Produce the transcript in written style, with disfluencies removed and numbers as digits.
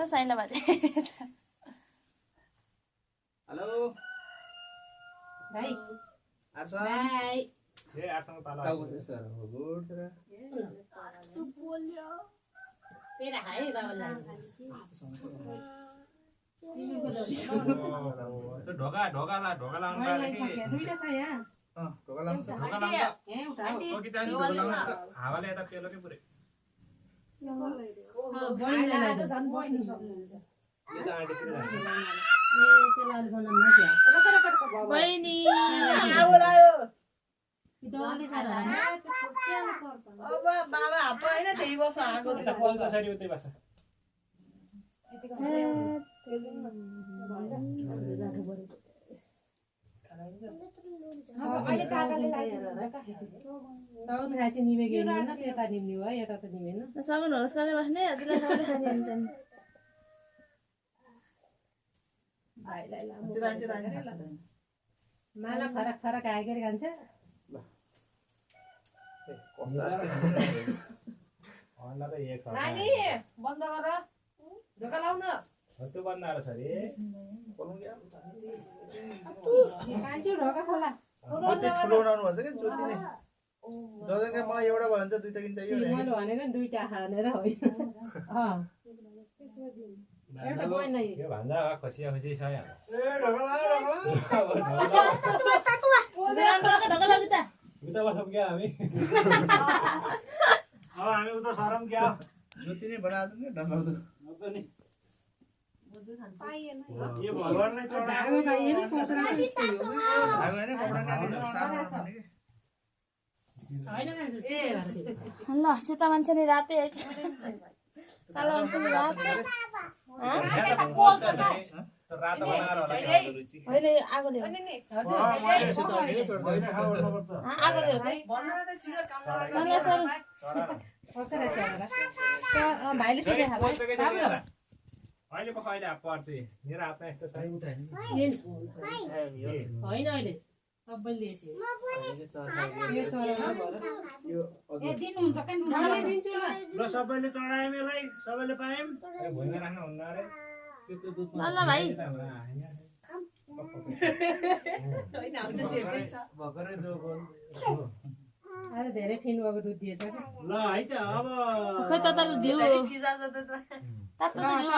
साइला बाजे हेलो भाइ आर्सन भाइ ए आसँग पाला टाउको त्यस्तो हो गुड तेरा तू बोल्यो तेरा हाय बाबुलाई त्यो ढोका लाउनु पर्यो कि दुईटा छ यहाँ ढोका लाउनु ढोका लाउनु यहाँ उठा हो कि त ढोका लाउनु हावाले यता पेलो के पुरै बढ्ला त झन् बस्नु सक्नुहुन्छ यो त आँटी किन जान्छ ए त्यसलाई अलि बनाउनु नथिया बहिनी डगले सारा अब बाबा हाप्पा हैन त्यही बस आगो यता पल्छ सरी उतै बस अहिले काकाले साउन खासी निमे गेम हैन त्यता निम्नु भयो यता त निमेन सगुन होस् काले बस्ने हजुरलाई सबैले खाने हुन्छन् भाइलाई त्यता माला फरक फरक आइगरी खान्छ अन्डा त एक छ नानी बन्द गर ढोका लाउन त्यो बन्द आएर छ रे कान्छो ढोका खोला ज्योति ठुलो बनाउनु भन्छ के ज्योति नै जजनका मलाई एउटा भयो भने चाहिँ दुईटा किन चाहियो मैले भनेको दुईटा खानेर होइन एउटा बहिनी यो भन्दा खसिया खसी छ यहाँ ए ढोका लाउ ढोका लाग्यो त उता बसौँ क्या हामी अब हामी उता सरम क्या ज्योति नै बनाएको नि डरलाग्दो नि पाइएन यो भगवानले धागो पाइएन कपडा त्यस्तै हो धागो हैन कपडा नि सानो बनाउने के होइन कान्छो ल सेता मान्छे नि रातै है कालो मान्छे नि रात रातो बनाएर होला रुचि अहिले आगोले हो अनि नि हजुर आगोले हो है भन्नु त छिटो काम नला सर अप्सरा भाइले चाहिँ देखा भाइ राम्रो अहिले पख अहिले पर्छ मेरो हातमा यस्तो छ होइन अहिले सबैले यसो ए दिनुहुन्छ के मलाई दिन्छु ल ल सबैले चढायौँ यसलाई सबैले पायौँ भुइँमा राख्नु हुन्न अरे त्यो दुध ल ल भाइ होइन अब त सेफै छ भर्खरै दुध अरे धेरै फिन भएको दुध दिएछ कि ल है त अब खै त दिउ पिज्जा छ त तातो त दिउ